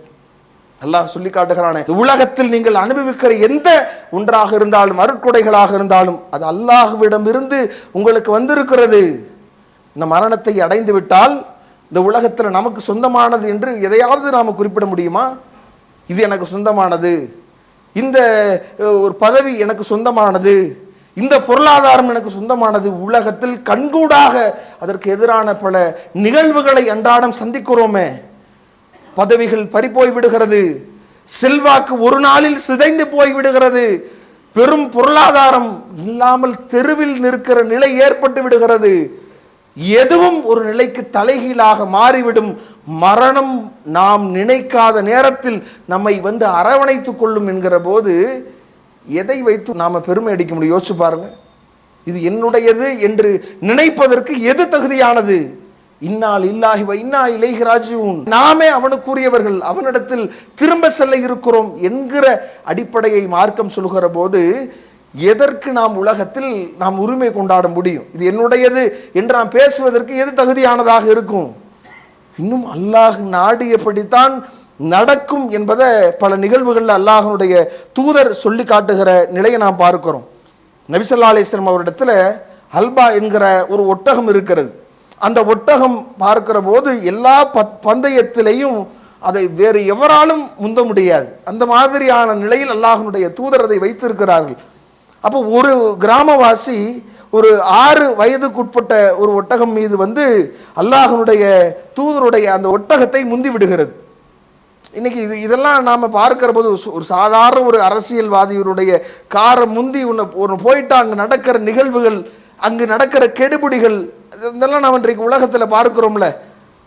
அல்லாஹ் சொல்லி காட்டுகிறானே, உலகத்தில் நீங்கள் அனுபவிக்கிற எந்த ஒன்றாக இருந்தாலும், அருட்கொடைகளாக இருந்தாலும் அது அல்லாஹ்விடமிருந்து உங்களுக்கு வந்திருக்கிறது. இந்த மரணத்தை அடைந்து விட்டால் இந்த உலகத்தில் நமக்கு சொந்தமானது என்று எதையாவது நாம் குறிப்பிட முடியுமா? இது எனக்கு சொந்தமானது, இந்த ஒரு பதவி எனக்கு சொந்தமானது, இந்த பொருளாதாரம் எனக்கு சொந்தமானது. உலகத்தில் கண்கூடாக அதற்கு எதிரான பல நிகழ்வுகளை அன்றாடம் சந்திக்கிறோமே. பதவிகள் பறிப்போய் விடுகிறது, செல்வாக்கு ஒரு நாளில் சிதைந்து போய் விடுகிறது, பெரும் பொருளாதாரம் இல்லாமல் தெருவில் நிற்கிற நிலை ஏற்பட்டு விடுகிறது. எதுவும் ஒரு நிலைக்கு தலைகீழாக மாறிவிடும். மரணம் நாம் நினைக்காத நேரத்தில் நம்மை அரவணைத்துக் கொள்ளும் என்கிற போது எதை வைத்து நாம பெருமை அடிக்க முடியும்? யோசிச்சு பாருங்க. இது என்னுடையது என்று நினைப்பதற்கு எது தகுதியானது? இன்னால் இல்லாஹி வ இன்னா இலைஹி ராஜிஊன், நாமே அவனுக்குரியவர்கள், அவனிடத்தில் திரும்ப செல்ல இருக்கிறோம் என்கிற அடிப்படையை மார்க்கம் சொல்கிற போது எதற்கு நாம் உலகத்தில் நாம் உரிமை கொண்டாட முடியும்? இது என்னுடையது என்று நாம் பேசுவதற்கு எது தகுதியானதாக இருக்கும்? இன்னும் அல்லாஹ் நாடியபடித்தான் நடக்கும் என்பதை பல நிகழ்வுகளில் அல்லாஹ்வுடைய தூதர் சொல்லி காட்டுகிற நிலையை நாம் பார்க்கிறோம். நபி ஸல்லல்லாஹு அலைஹி வஸல்லம் அவரிடத்தில் ஹல்பா என்கிற ஒரு ஒட்டகம் இருக்கிறது. அந்த ஒட்டகம் பார்க்கிற போது எல்லா பந்தயத்திலையும் அதை வேறு எவராலும் முந்த முடியாது. அந்த மாதிரியான நிலையில் அல்லாஹ்வுடைய தூதர் அதை வைத்திருக்கிறார்கள். அப்போ ஒரு கிராமவாசி ஒரு 6 வயதுக்குட்பட்ட ஒரு ஒட்டகம் மீது அல்லாஹ்வுடைய தூதருடைய அந்த ஒட்டகத்தை முந்தி விடுகிறது. இன்னைக்கு இதெல்லாம் நாம பார்க்கிற போது ஒரு சாதாரண ஒரு அரசியல்வாதியுடைய காரை முந்தி ஒன்று போயிட்டு அங்கு நடக்கிற நிகழ்வுகள், அங்கு நடக்கிற கெடுபிடிகள், இதெல்லாம் நாம் இன்றைக்கு உலகத்தில் பார்க்கிறோம்ல.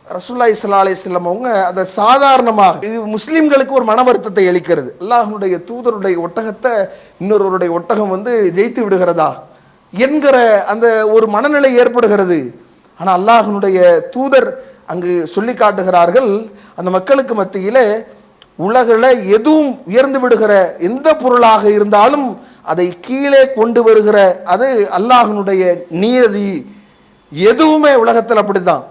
ரசூலுல்லாஹி ஸல்லல்லாஹு அலைஹி வஸல்லம் அவங்க அதை சாதாரணமாக, இது முஸ்லிம்களுக்கு ஒரு மன வருத்தத்தை அளிக்கிறது. அல்லாஹ்வுடைய தூதருடைய ஒட்டகத்தை இன்னொருவருடைய ஒட்டகம் ஜெயித்து விடுகிறதா என்கிற அந்த ஒரு மனநிலை ஏற்படுகிறது. ஆனால் அல்லாஹ்வுடைய தூதர் அங்கு சொல்லி காட்டுகிறார்கள், அந்த மக்களுக்கு மத்தியிலே உலகில் எதுவும் உயர்ந்து விடுகிற எந்த பொருளாக இருந்தாலும் அதை கீழே கொண்டு வருகிற அது அல்லாஹ்வுடைய நியதி. எதுவுமே உலகத்தில் அப்படித்தான்,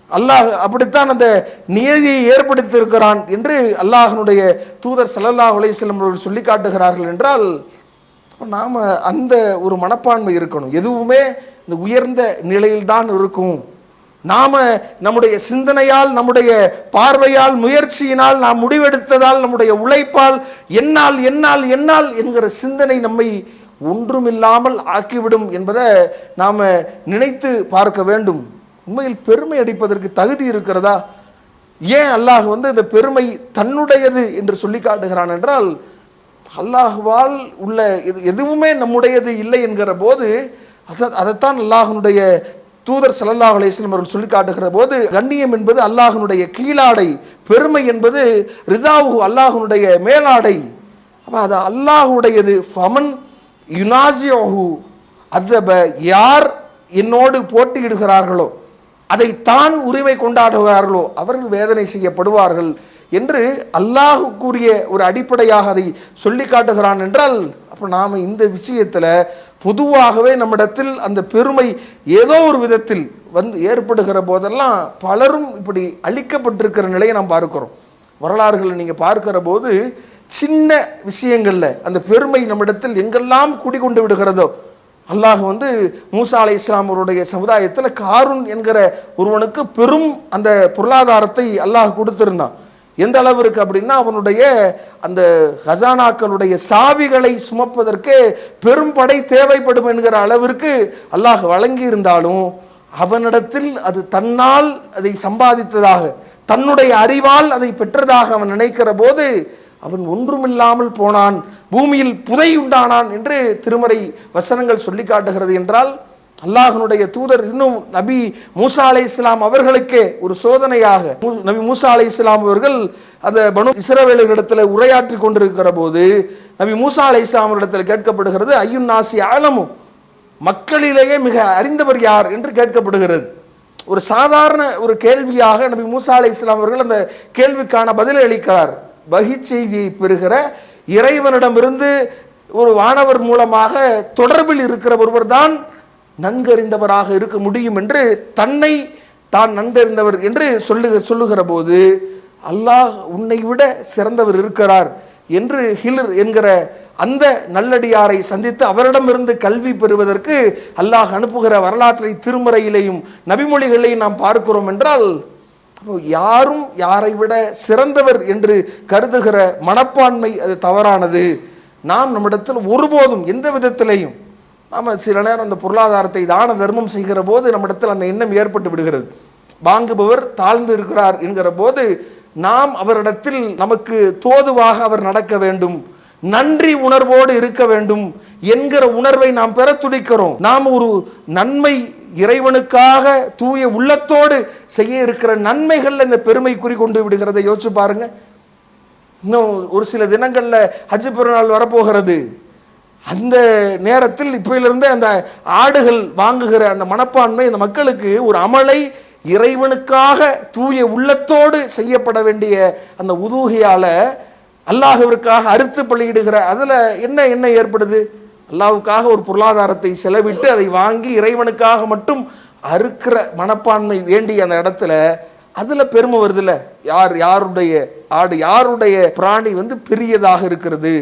அல்லாஹ் அப்படித்தான் அந்த நியதியை ஏற்படுத்தி இருக்கிறான் என்று அல்லாஹ்வுடைய தூதர் ஸல்லல்லாஹு அலைஹி வஸல்லம் அவர்கள் சொல்லி காட்டுகிறார்கள். என்றால் நாம அந்த ஒரு மனப்பான்மை இருக்கணும். எதுவுமே இந்த உயர்ந்த நிலையில்தான் இருக்கும். நாம நம்முடைய சிந்தனையால், நம்முடைய பார்வையால், முயற்சியினால், நாம் முடிவெடுத்ததால், நம்முடைய உழைப்பால் என்னால் என்னால் என்னால் என்கிற சிந்தனை நம்மை ஒன்றுமில்லாமல் ஆக்கிவிடும் என்பதை நாம நினைத்து பார்க்க வேண்டும். உண்மையில் பெருமை அடிப்பதற்கு தகுதி இருக்கிறதா? ஏன் அல்லாஹ் இந்த பெருமை தன்னுடையது என்று சொல்லி காட்டுகிறான் என்றால், அல்லாஹ்வால் உள்ள எதுவுமே நம்முடையது இல்லை என்கிற போது அதைத்தான் அல்லாஹ்வுடைய தூதர் ஸல்லல்லாஹு அலைஹி வஸல்லம் அவர்கள் சொல்லி காட்டுகிற போது, கண்ணியம் என்பது அல்லாஹ்வுடைய கீழாடை, பெருமை என்பது ரிதாவு அல்லாஹ்வுடைய மேலாடை. அப்ப அது அல்லாஹ்வுடையது. ஃபமன் யுனாசியஹு அதப, யார் என்னோடு போட்டியிடுகிறார்களோ, அதை தான் உரிமை கொண்டாடுகிறார்களோ அவர்கள் வேதனை செய்யப்படுவார்கள் என்று அல்லாஹ்வுக்குரிய ஒரு அடிப்படையாக அதை சொல்லி காட்டுகிறான். என்றால் அப்போ நாம் இந்த விஷயத்தில் பொதுவாகவே நம்மிடத்தில் அந்த பெருமை ஏதோ ஒரு விதத்தில் ஏற்படுகிற போதெல்லாம் பலரும் இப்படி அழிக்கப்பட்டிருக்கிற நிலையை நாம் பார்க்கிறோம். வரலாறுகளை நீங்கள் பார்க்கிற போது சின்ன விஷயங்கள்ல அந்த பெருமை நம்மிடத்தில் எங்கெல்லாம் குடிகொண்டு விடுகிறதோ, அல்லாஹ் மூசா அலைஹிஸ்ஸலாம் அவருடைய சமுதாயத்தில் காரூன் என்கிற ஒருவனுக்கு பெரும் அந்த பொருளாதாரத்தை அல்லாஹ் கொடுத்திருந்தான். எந்த அளவிற்கு அப்படின்னா, அவனுடைய அந்த ஹசானாக்களுடைய சாவிகளை சுமப்பதற்கு பெரும் படை தேவைப்படும் என்கிற அளவிற்கு அல்லாஹ் வழங்கி இருந்தாலும் அவனிடத்தில் அது தன்னால் அதை சம்பாதித்ததாக, தன்னுடைய அறிவால் அதை பெற்றதாக அவன் நினைக்கிற போது அவன் ஒன்றுமில்லாமல் போனான், பூமியில் புதை உண்டானான் என்று திருமறை வசனங்கள் சொல்லி காட்டுகிறது. என்றால் அல்லாஹ்வுடைய தூதர் இன்னும் நபி மூசா அலைஹிஸ்ஸலாம் அவர்களுக்கே ஒரு சோதனையாக, நபி மூசா அலைஹிஸ்ஸலாம் அவர்கள் அந்த பனு இஸ்ரவேலர்களிடத்தில் உரையாற்றி கொண்டிருக்கிற போது நபி மூசா அலைஹிஸ்ஸலாம் அவரிடத்தில் கேட்கப்படுகிறது, ஐயுன் நாசி அலமு, மக்களிலேயே மிக அறிந்தவர் யார் என்று கேட்கப்படுகிறது. ஒரு சாதாரண ஒரு கேள்வியாக நபி மூசா அலைஹிஸ்ஸலாம் அவர்கள் அந்த கேள்விக்கான பதிலை அளிக்கிறார். வஹி செய்தியை பெறுகிற இறைவனிடமிருந்து ஒரு வானவர் மூலமாக தொடர்பில் இருக்கிற ஒருவர் தான் நன்கறிந்தவராக இருக்க முடியும் என்று தன்னை தான் நன்கறிந்தவர் என்று சொல்லுகிற போது, அல்லாஹ் உன்னை விட சிறந்தவர் இருக்கிறார் என்று ஹிலர் என்கிற அந்த நல்லடியாரை சந்தித்து அவரிடமிருந்து கல்வி பெறுவதற்கு அல்லாஹ் அனுப்புகிற வரலாற்றை திருமறையிலேயும் நபிமொழிகளையும் நாம் பார்க்கிறோம். என்றால் யாரும் யாரை விட சிறந்தவர் என்று கருதுகிற மனப்பான்மை அது தவறானது. நாம் நம்மிடத்தில் ஒருபோதும் எந்த விதத்திலையும் நாம் சில நேரம் அந்த பொருளாதாரத்தை தான தர்மம் செய்கிற போது நம்மிடத்தில் அந்த எண்ணம் ஏற்பட்டு விடுகிறது. வாங்குபவர் தாழ்ந்து இருக்கிறார் என்கிற போது நாம் அவரிடத்தில் நமக்கு தோதுவாக அவர் நடக்க வேண்டும், நன்றி உணர்வோடு இருக்க வேண்டும் என்கிற உணர்வை நாம் பெற துடிக்கிறோம். நாம் ஒரு நன்மை இறைவனுக்காக தூய உள்ளத்தோடு செய்ய இருக்கிற நன்மைகள் இந்த பெருமை குறிக்கொண்டு விடுகிறதை யோசிச்சு பாருங்க. இன்னும் ஒரு சில தினங்கள்ல ஹஜ் பெருநாள் வரப்போகிறது. அந்த நேரத்தில் இப்பயிலிருந்து அந்த ஆடுகள் வாங்குகிற அந்த மனப்பான்மை இந்த மக்களுக்கு ஒரு அமலை இறைவனுக்காக தூய உள்ளத்தோடு செய்யப்பட வேண்டிய அந்த உதூகியால அல்லாஹ்விற்காக அறுத்து பலியிடுகிற அதுல என்ன ஏற்படுது? அல்லாஹ்வுக்காக ஒரு பொருளாதாரத்தை செலவிட்டு அதை வாங்கி இறைவனுக்காக மட்டும் அறுக்கிற மனப்பான்மை வேண்டிய அந்த இடத்துல அதுல பெருமை வருதுல்ல. யாருடைய ஆடு, யாருடைய பிராணி பெரியதாக இருக்கிறது,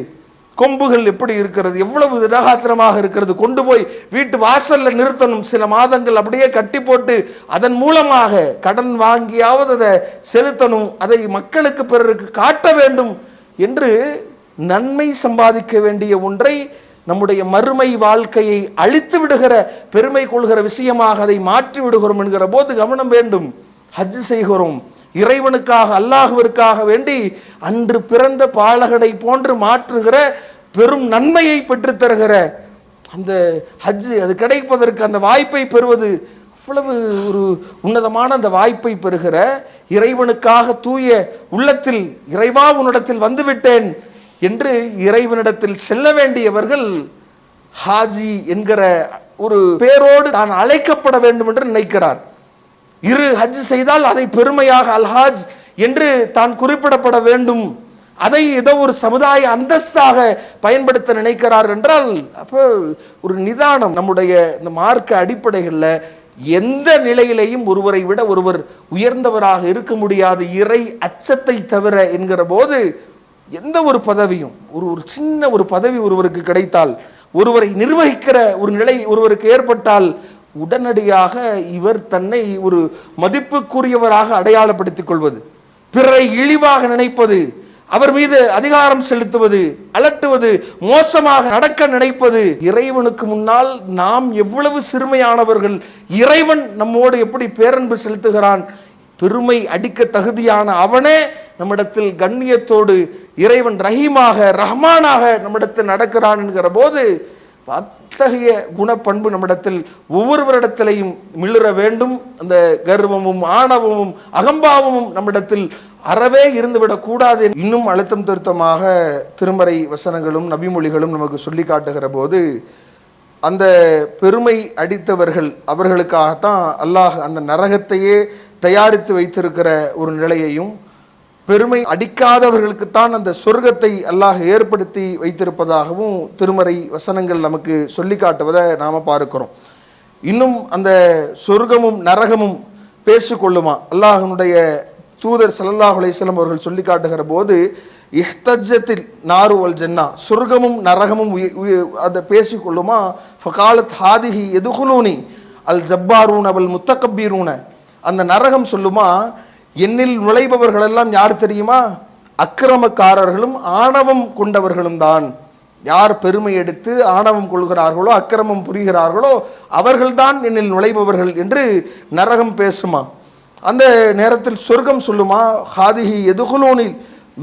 கொம்புகள் எப்படி இருக்கிறது, எவ்வளவு திடகாத்திரமாக இருக்கிறது, கொண்டு போய் வீட்டு வாசல்ல நிறுத்தணும், சில மாதங்கள் அப்படியே கட்டி போட்டு அதன் மூலமாக கடன் வாங்கியாவது அதை செலுத்தணும், அதை மக்களுக்கு பிறருக்கு காட்ட வேண்டும் என்று நன்மை சம்பாதிக்க வேண்டிய ஒன்றை நம்முடைய மறுமை வாழ்க்கையை அழித்து விடுகிற பெருமை கொள்கிற விஷயமாக அதை மாற்றி விடுகிறோம் என்கிற போது கவனம் வேண்டும். ஹஜ் செய்கிறோம் இறைவனுக்காக, அல்லாஹ்விற்காக வேண்டி அன்று பிறந்த பாலகனை போன்று மாற்றுகிற பெரும் நன்மையை பெற்று தருகிற அந்த ஹஜ், அது கிடைப்பதற்கு அந்த வாய்ப்பை பெறுவது அவ்வளவு ஒரு உன்னதமான அந்த வாய்ப்பை பெறுகிற இறைவனுக்காக தூய உள்ளத்தில் இறைவா உன்னிடத்தில் வந்துவிட்டேன் என்று இறைவனிடத்தில் செல்ல வேண்டியவர்கள் ஹாஜி என்கிற ஒரு பேரோடு தான் அழைக்கப்பட வேண்டும் என்று நினைக்கிறார். இரு ஹஜ் செய்தால் அதை பெருமையாக அல்ஹாஜ் என்று தான் குறிப்பிடப்பட வேண்டும், அதை ஏதோ ஒரு சமுதாய அந்தஸ்தாக பயன்படுத்த நினைக்கிறார் என்றால் அப்போ ஒரு நிதானம். நம்முடைய இந்த மார்க்க அடிப்படைகளில் எந்த நிலையிலையும் ஒருவரை விட ஒருவர் உயர்ந்தவராக இருக்க முடியாது இறை அச்சத்தை தவிர என்கிற போது எந்த ஒரு பதவியும் ஒரு சின்ன ஒரு பதவி ஒருவருக்கு கிடைத்தால், ஒருவரை நிர்வகிக்கிற ஒரு நிலை ஒருவருக்கு ஏற்பட்டால் உடனடியாக இவர் தன்னை ஒரு மதிப்புக்குரியவராக அடையாளப்படுத்திக் கொள்வது, பிறரை இழிவாக நினைப்பது, அவர் மீது அதிகாரம் செலுத்துவது, அலட்டுவது, மோசமாக நடக்க நினைப்பது, இறைவனுக்கு முன்னால் நாம் எவ்வளவு சிறுமையானவர்கள், இறைவன் நம்மோடு எப்படி பேரன்பு செலுத்துகிறான், பெருமை அடிக்க தகுதியான அவனே நம்மிடத்தில் கண்ணியத்தோடு இறைவன் ரஹீமாக ரஹ்மானாக நம்மிடத்தில் நடக்கிறான் என்கிற போது அத்தகைய குணப்பண்பு நம்மிடத்தில் ஒவ்வொருவரிடத்திலையும் மிளிர வேண்டும். அந்த கர்வமும் ஆணவமும் அகம்பாவமும் நம்மிடத்தில் அறவே இருந்துவிடக் கூடாது. இன்னும் அழுத்தம் திருத்தமாக திருமறை வசனங்களும் நபிமொழிகளும் நமக்கு சொல்லி காட்டுகிற போது அந்த பெருமை அடித்தவர்கள் அவர்களுக்காகத்தான் அல்லாஹ் அந்த நரகத்தையே தயாரித்து வைத்திருக்கிற ஒரு நிலையையும், பெருமை அடிக்காதவர்களுக்குத்தான் அந்த சொர்க்கத்தை அல்லாஹ் ஏற்படுத்தி வைத்திருப்பதாகவும் திருமறை வசனங்கள் நமக்கு சொல்லி காட்டுவதை நாம பார்க்கிறோம். இன்னும் அந்த சொர்க்கமும் நரகமும் பேசிக்கொள்ளுமா? அல்லாஹ்வுடைய தூதர் ஸல்லல்லாஹு அலைஹி வஸல்லம் அவர்கள் சொல்லி காட்டுகிற போது இஹ்தஜத்தில் நாரு வல் ஜன்னா, சொர்க்கமும் நரகமும் அதை பேசிக்கொள்ளுமா? ஃபகாலத் ஹாதிஹி எதுகுலூனி அல் ஜப்பாரூன வல் முத்தகப்பீரூன, அந்த நரகம் சொல்லுமா, என்னில் நுழைபவர்கள் எல்லாம் யார் தெரியுமா? அக்கிரமக்காரர்களும் ஆணவம் கொண்டவர்களும் தான். யார் பெருமை எடுத்து ஆணவம் கொள்கிறார்களோ அக்கிரமம் புரிகிறார்களோ அவர்கள்தான் என்னில் நுழைபவர்கள் என்று நரகம் பேசுமா. அந்த நேரத்தில் சொர்க்கம் சொல்லுமா, ஹாதிஹி எதுகுலூனில்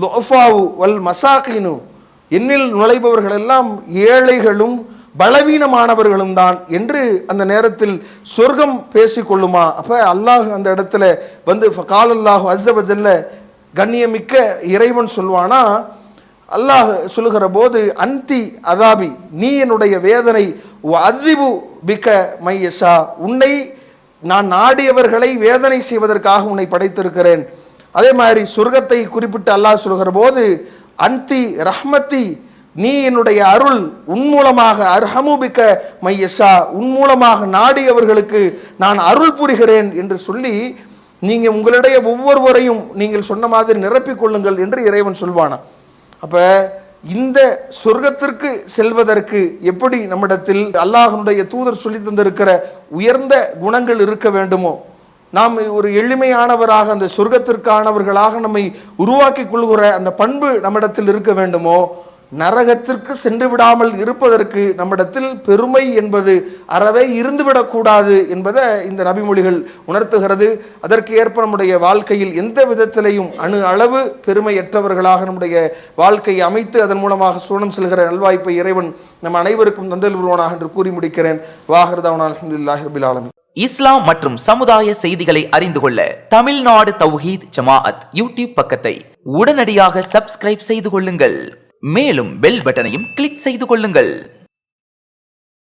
லோஃபாவு வல் மசாகினு, என்னில் நுழைபவர்கள் எல்லாம் ஏழைகளும் பலவீனமானவர்களும் தான் என்று அந்த நேரத்தில் சொர்க்கம் பேசிக்கொள்ளுமா. அப்ப அல்லாஹ் அந்த இடத்துல ஃபகால் அல்லாஹு அஸ்ஸ வஜல்ல, கண்ணியமிக்க இறைவன் சொல்வானா, அல்லாஹ் சொல்லுகிற போது அந்தி அதாபி, நீ என்னுடைய வேதனை, அதிபு பிக்க மையஷா, உன்னை நான் நாடியவர்களை வேதனை செய்வதற்காக உன்னை படைத்திருக்கிறேன். அதே மாதிரி சொர்க்கத்தை குறிப்பிட்டு அல்லாஹ் சொல்லுகிற போது அந்தி ரஹ்மத்தி, நீ என்னுடைய அருள், உன் மூலமாக அர்ஹமுபிக்க மையஷா, உன் மூலமாக நாடியவர்களுக்கு நான் அருள் புரிகிறேன் என்று சொல்லி நீங்க உங்களுடைய ஒவ்வொருவரையும் நீங்கள் சொன்ன மாதிரி நிரப்பிக் கொள்ளுங்கள் என்று இறைவன் சொல்வானா. அப்ப இந்த சொர்க்கத்திற்கு செல்வதற்கு எப்படி நம்மிடத்தில் அல்லாஹ்வுடைய தூதர் சொல்லி தந்திருக்கிற உயர்ந்த குணங்கள் இருக்க வேண்டுமோ, நாம் ஒரு எளிமையானவராக அந்த சொர்க்கத்திற்கானவர்களாக நம்மை உருவாக்கி கொள்கிற அந்த பண்பு நம்மிடத்தில் இருக்க வேண்டுமோ, நரகத்திற்கு சென்று விடாமல் இருப்பதற்கு நம்மிடத்தில் பெருமை என்பது அறவே இருந்துவிடக்கூடாது என்பதை இந்த நபிமொழிகள் உணர்த்துகிறது. அதற்கு ஏற்ப நம்முடைய வாழ்க்கையில் எந்த விதத்திலையும் அணு அளவு பெருமையற்றவர்களாக நம்முடைய வாழ்க்கையை அமைத்து அதன் மூலமாக சூனம் செல்கிற நல்வாய்ப்பை இறைவன் நம் அனைவருக்கும் தந்தல் வருவானாக என்று கூறி முடிக்கிறேன். வாஹிர்தவானா அல்ஹம்துலில்லாஹி ரப்பில் ஆலமீன். இஸ்லாம் மற்றும் சமுதாய செய்திகளை அறிந்து கொள்ள தமிழ்நாடு தௌஹீத் ஜமாஅத் யூடியூப் பக்கத்தை உடனடியாக சப்ஸ்கிரைப் செய்து கொள்ளுங்கள். மேலும் பெல் பட்டனையும் கிளிக் செய்து கொள்ளுங்கள்.